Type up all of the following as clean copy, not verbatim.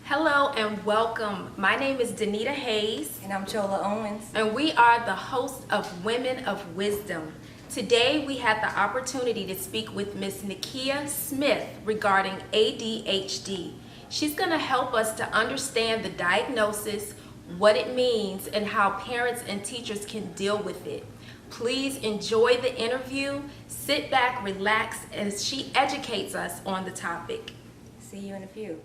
Hello and welcome. My name is Danita Hayes. And I'm Chola Owens. And we are the hosts of Women of Wisdom. Today we had the opportunity to speak with Miss Nikia Smith regarding ADHD. She's going to help us to understand the diagnosis, what it means, and how parents and teachers can deal with it. Please enjoy the interview. Sit back, relax, as she educates us on the topic. See you in a few.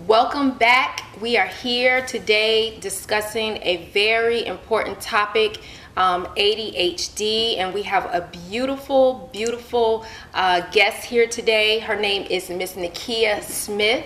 Welcome back. We are here today discussing a very important topic, ADHD, and we have a beautiful guest here today. Her name is Miss Nikia Smith,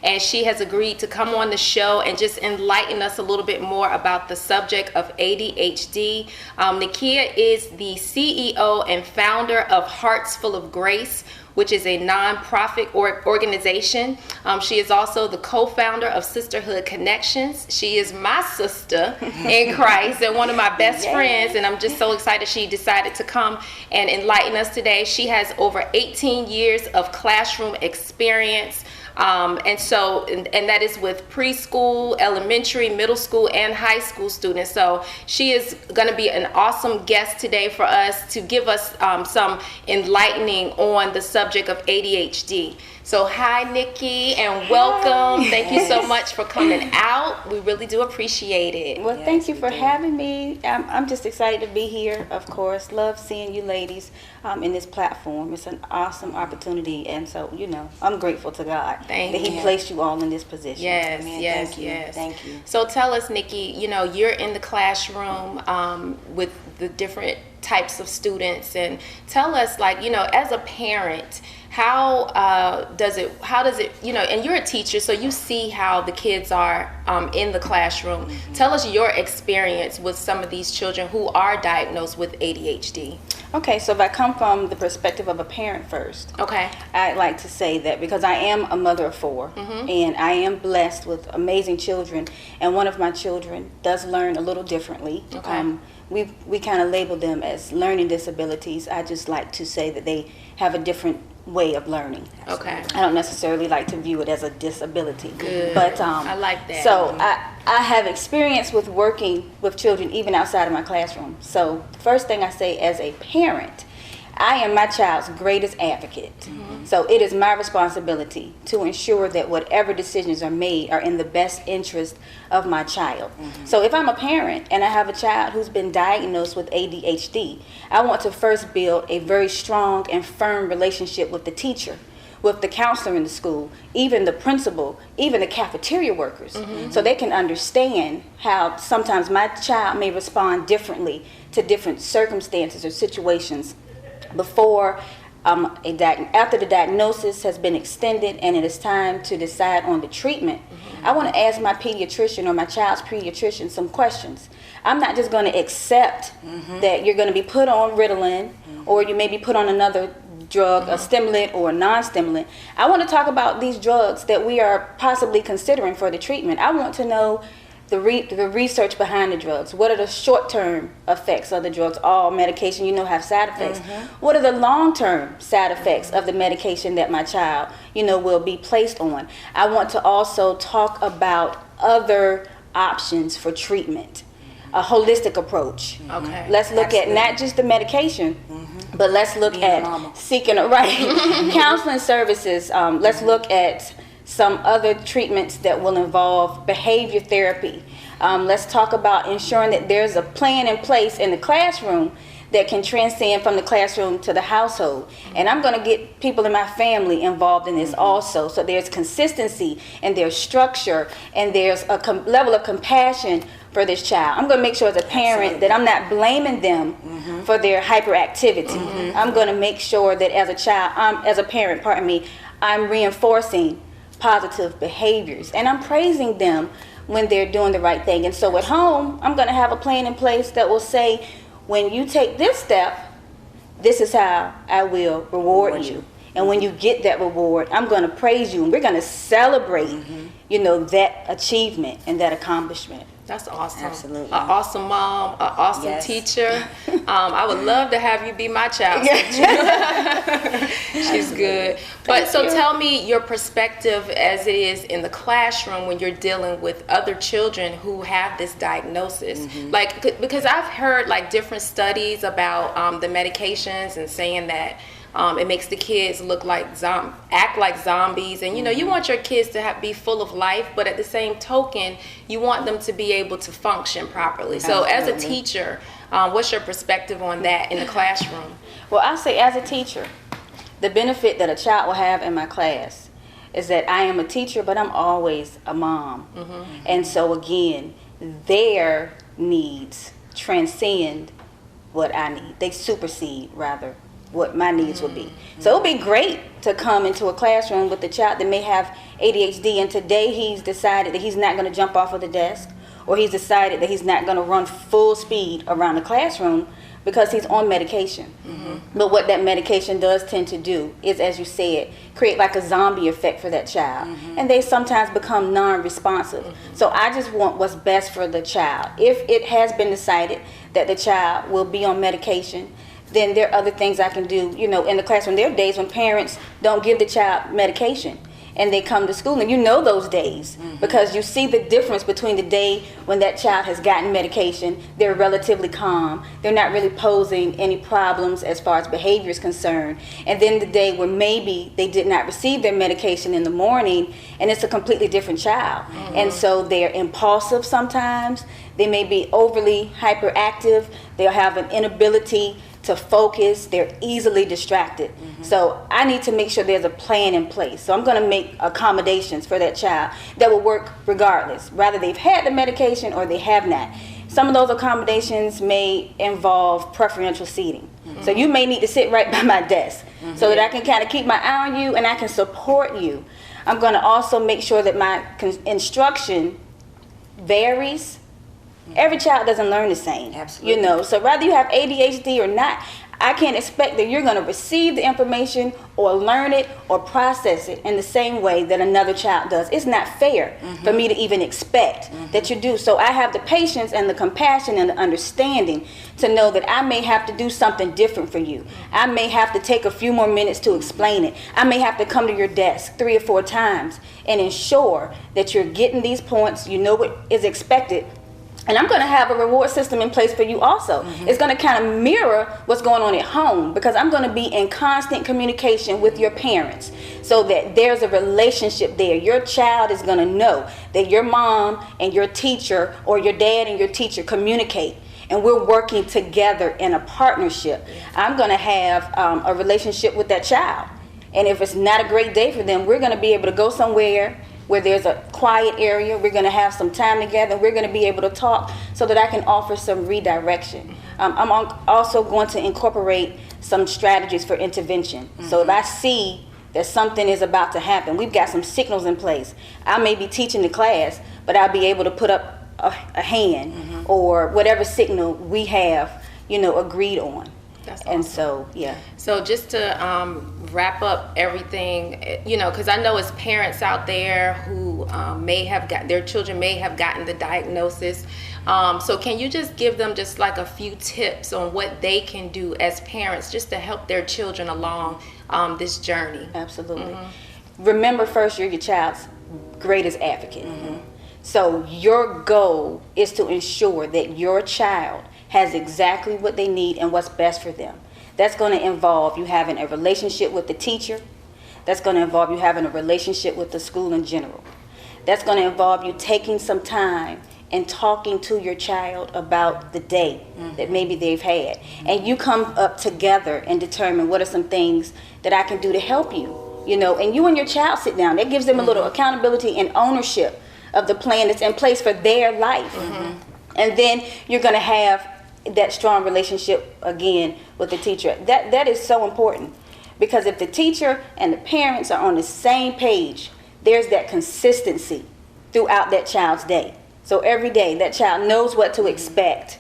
and she has agreed to come on the show and just enlighten us a little bit more about the subject of ADHD. Nikia is the CEO and founder of Hearts Full of Grace, which is a non-profit organization. She is also the co-founder of Sisterhood Connections. She is my sister in Christ and one of my best friends, and I'm just so excited she decided to come and enlighten us today. She has over 18 years of classroom experience. And that is with preschool, elementary, middle school, and high school students. So she is going to be an awesome guest today for us to give us some enlightening on the subject of ADHD. So hi, Nikki, and welcome. Thank you so much for coming out. We really do appreciate it. Well, thank you for having me. I'm just excited to be here, of course. Love seeing you ladies in this platform. It's an awesome opportunity, and so, I'm grateful to God that He placed you all in this position. Yes, Amen. yes. Thank you. So tell us, Nikki, you're in the classroom with the different types of students, and tell us, as a parent, how does it, and you're a teacher, so you see how the kids are in the classroom. Mm-hmm. Tell us your experience with some of these children who are diagnosed with ADHD. Okay, so if I come from the perspective of a parent first, I'd like to say that because I am a mother of 4, and I am blessed with amazing children, and one of my children does learn a little differently. We kind of label them as learning disabilities. I just like to say that they have a different way of learning. I don't necessarily like to view it as a disability. Good. But I like that. So I have experience with working with children even outside of my classroom. So the first thing I say as a parent, I am my child's greatest advocate. So it is my responsibility to ensure that whatever decisions are made are in the best interest of my child. So if I'm a parent and I have a child who's been diagnosed with ADHD, I want to first build a very strong and firm relationship with the teacher, with the counselor in the school, even the principal, even the cafeteria workers, so they can understand how sometimes my child may respond differently to different circumstances or situations before after the diagnosis has been extended and it is time to decide on the treatment. I want to ask my pediatrician or my child's pediatrician some questions. I'm not just going to accept that you're going to be put on Ritalin or you may be put on another drug, a stimulant or a non-stimulant. I want to talk about these drugs that we are possibly considering for the treatment. I want to know the research behind the drugs. What are the short-term effects of the drugs? All medication, have side effects. What are the long-term side effects of the medication that my child, will be placed on? I want to also talk about other options for treatment, a holistic approach. Let's look at not just the medication, but let's look at seeking counseling services. Let's look at some other treatments that will involve behavior therapy. Let's talk about ensuring that there's a plan in place in the classroom that can transcend from the classroom to the household. And I'm going to get people in my family involved in this also. So there's consistency and there's structure and there's a level of compassion for this child. I'm going to make sure as a parent that I'm not blaming them for their hyperactivity. I'm going to make sure that as a child, as a parent, I'm reinforcing positive behaviors and I'm praising them when they're doing the right thing. And so at home, I'm going to have a plan in place that will say, when you take this step, this is how I will reward you. And when you get that reward, I'm going to praise you, and we're going to celebrate, that achievement and that accomplishment. That's awesome. Absolutely. An awesome mom, an awesome Yes. teacher. I would love to have you be my child. She's good. But so tell me your perspective as it is in the classroom when you're dealing with other children who have this diagnosis. Like, because I've heard like different studies about the medications and saying that it makes the kids look like act like zombies, and you want your kids to be full of life, but at the same token, you want them to be able to function properly. So, as a teacher, what's your perspective on that in the classroom? Well, I'll say as a teacher, the benefit that a child will have in my class is that I am a teacher, but I'm always a mom, and so again, their needs transcend what I need. They supersede rather what my needs would be. So it would be great to come into a classroom with a child that may have ADHD, and today he's decided that he's not going to jump off of the desk, or he's decided that he's not going to run full speed around the classroom because he's on medication. But what that medication does tend to do is, as you said, create like a zombie effect for that child. And they sometimes become non-responsive. So I just want what's best for the child. If it has been decided that the child will be on medication, then there are other things I can do, in the classroom. There are days when parents don't give the child medication and they come to school, and those days because you see the difference between the day when that child has gotten medication, they're relatively calm, they're not really posing any problems as far as behavior is concerned, and then the day where maybe they did not receive their medication in the morning and it's a completely different child. And so they're impulsive sometimes, they may be overly hyperactive, they'll have an inability to focus, they're easily distracted. So I need to make sure there's a plan in place. So I'm going to make accommodations for that child that will work regardless, whether they've had the medication or they have not. Some of those accommodations may involve preferential seating. So you may need to sit right by my desk so that I can kind of keep my eye on you and I can support you. I'm going to also make sure that my instruction varies. Every child doesn't learn the same. Absolutely. So whether you have ADHD or not, I can't expect that you're going to receive the information or learn it or process it in the same way that another child does. It's not fair for me to even expect that you do. So I have the patience and the compassion and the understanding to know that I may have to do something different for you. I may have to take a few more minutes to explain it. I may have to come to your desk 3 or 4 times and ensure that you're getting these points, you know what is expected. And I'm going to have a reward system in place for you also. It's going to kind of mirror what's going on at home, because I'm going to be in constant communication with your parents so that there's a relationship there. Your child is going to know that your mom and your teacher, or your dad and your teacher, communicate. And we're working together in a partnership. I'm going to have a relationship with that child. And if it's not a great day for them, we're going to be able to go somewhere where there's a quiet area. We're going to have some time together. We're going to be able to talk so that I can offer some redirection. I'm also going to incorporate some strategies for intervention. So if I see that something is about to happen, we've got some signals in place. I may be teaching the class, but I'll be able to put up a hand or whatever signal we have, agreed on. That's awesome. And so, yeah. So just to wrap up everything, because I know as parents out there who their children may have gotten the diagnosis. So can you just give them just like a few tips on what they can do as parents just to help their children along this journey? Absolutely. Remember, first, you're your child's greatest advocate. So your goal is to ensure that your child has exactly what they need and what's best for them. That's going to involve you having a relationship with the teacher. That's going to involve you having a relationship with the school in general. That's going to involve you taking some time and talking to your child about the day that maybe they've had. And you come up together and determine what are some things that I can do to help you. And you and your child sit down. That gives them a little accountability and ownership of the plan that's in place for their life. And then you're going to have that strong relationship again with the teacher. That is so important, because if the teacher and the parents are on the same page, there's that consistency throughout that child's day. So every day that child knows what to expect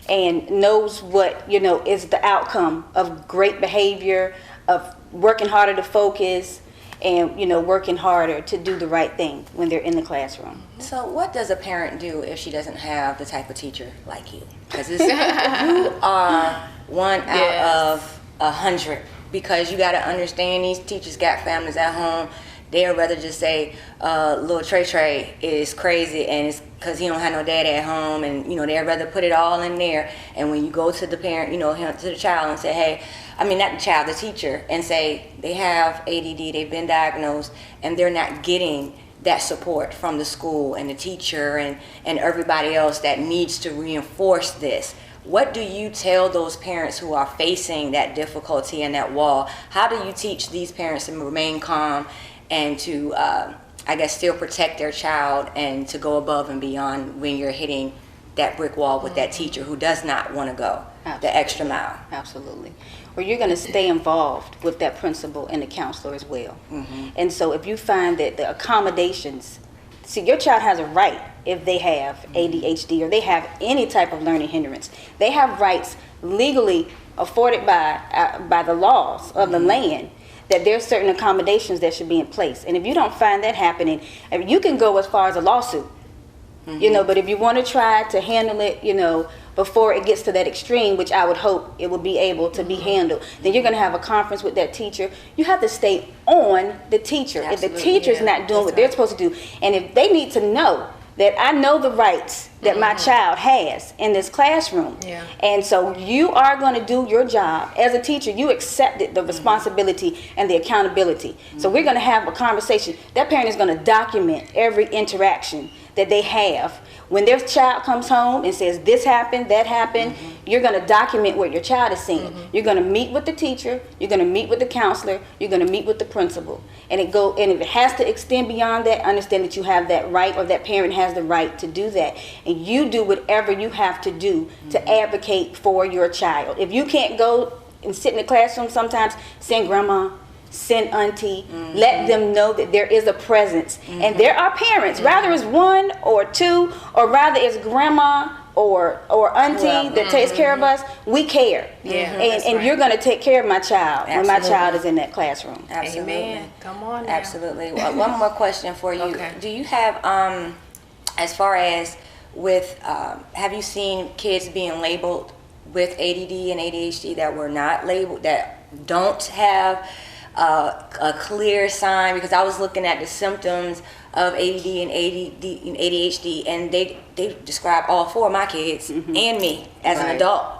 and knows what is the outcome of great behavior, of working harder to focus and, working harder to do the right thing when they're in the classroom. So what does a parent do if she doesn't have the type of teacher like you? Because you are one out of 100. Because you got to understand, these teachers got families at home. They'd rather just say, little Trey is crazy and it's because he don't have no daddy at home, and they'd rather put it all in there. And when you go to the parent, to the child and say, hey, I mean not the child, the teacher, and say they have ADD, they've been diagnosed, and they're not getting that support from the school and the teacher and everybody else that needs to reinforce this. What do you tell those parents who are facing that difficulty and that wall? How do you teach these parents to remain calm and to, still protect their child and to go above and beyond when you're hitting that brick wall with that teacher who does not want to go the extra mile? Absolutely. Or you're going to stay involved with that principal and the counselor as well. And so if you find that the accommodations, see, your child has a right if they have ADHD or they have any type of learning hindrance. They have rights legally afforded by the laws of the land, that there's certain accommodations that should be in place. And if you don't find that happening, you can go as far as a lawsuit. But if you want to try to handle it, before it gets to that extreme, which I would hope it will be able to be handled, then you're going to have a conference with that teacher. You have to stay on the teacher. Absolutely, if the teacher's not doing what they're supposed to do, and if they need to know that I know the rights that my child has in this classroom. And so you are going to do your job. As a teacher, you accepted the responsibility and the accountability. So we're going to have a conversation. That parent is going to document every interaction that they have. When their child comes home and says, this happened, that happened, you're going to document what your child is seeing. You're going to meet with the teacher, you're going to meet with the counselor, you're going to meet with the principal. And if it has to extend beyond that, understand that you have that right, or that parent has the right to do that. And you do whatever you have to do to advocate for your child. If you can't go and sit in the classroom, sometimes send grandma, send auntie, let them know that there is a presence. And there are parents, rather it's one or two, or rather it's grandma or auntie that takes care of us. We care. And you're going to take care of my child when my child is in that classroom. Absolutely. Amen. Come on now. Absolutely. One more question for you. Okay. Do you have, as far as with, have you seen kids being labeled with ADD and ADHD that were not labeled, that don't have a clear sign? Because I was looking at the symptoms of ADD and ADHD, and they describe all four of my kids and me as an adult.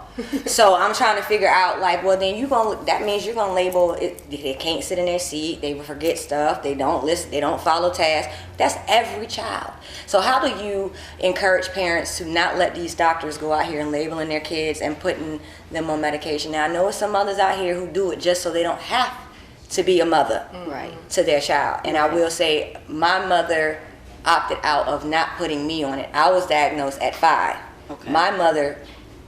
So I'm trying to figure out, like, well, then that means you're gonna label it. They can't sit in their seat. They forget stuff. They don't listen. They don't follow tasks. That's every child. So how do you encourage parents to not let these doctors go out here and labeling their kids and putting them on medication? Now I know some mothers out here who do it just so they don't have to be a mother to their child. And I will say, my mother opted out of not putting me on it. I was diagnosed at 5. My mother,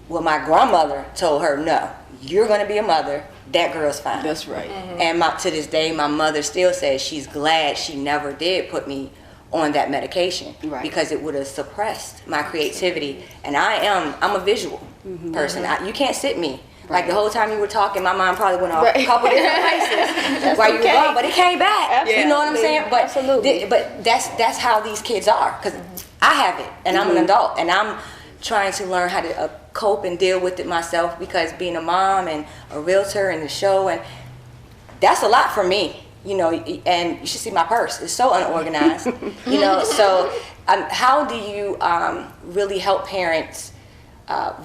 my grandmother told her, no, you're going to be a mother. That girl's fine. That's right. And to this day, my mother still says she's glad she never did put me on that medication, because it would have suppressed my creativity. And I'm a visual person. You can't sit me. Like the whole time you were talking, my mind probably went off a couple different places while you were gone, but it came back. Absolutely. You know what I'm saying? But absolutely. But that's how these kids are, because I have it, and I'm an adult, and I'm trying to learn how to cope and deal with it myself, because being a mom and a realtor and the show, and that's a lot for me. And you should see my purse. It's so unorganized. So how do you really help parents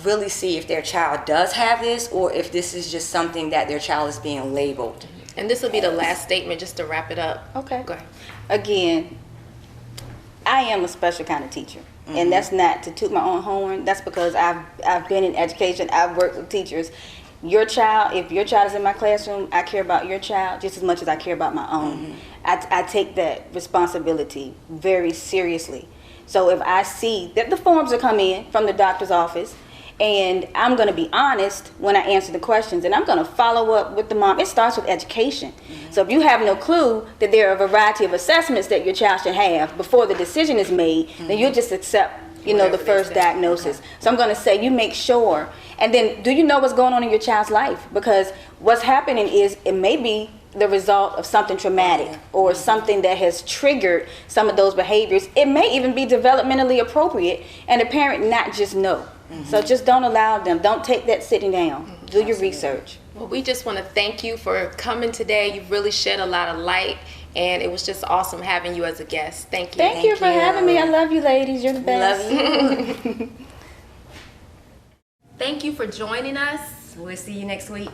really see if their child does have this, or if this is just something that their child is being labeled? And this will be the last statement, just to wrap it up. Okay. Go ahead. Again, I am a special kind of teacher. And that's not to toot my own horn. That's because I've been in education. I've worked with teachers. Your child, if your child is in my classroom, I care about your child just as much as I care about my own. I take that responsibility very seriously. So if I see that the forms are coming in from the doctor's office, and I'm going to be honest when I answer the questions, and I'm going to follow up with the mom. It starts with education. So if you have no clue that there are a variety of assessments that your child should have before the decision is made, then you'll just accept you know, the Whatever they first say. diagnosis. So I'm going to say you make sure, and then do you know what's going on in your child's life? Because what's happening is it may be the result of something traumatic or something that has triggered some of those behaviors. It may even be developmentally appropriate and the parent not just know. So just don't allow them. Don't take that sitting down. Do your research. Well, we just want to thank you for coming today. You've really shed a lot of light, and it was just awesome having you as a guest. Thank you. Thank you for having me. I love you, ladies. You're the best. Love you. Thank you for joining us. We'll see you next week.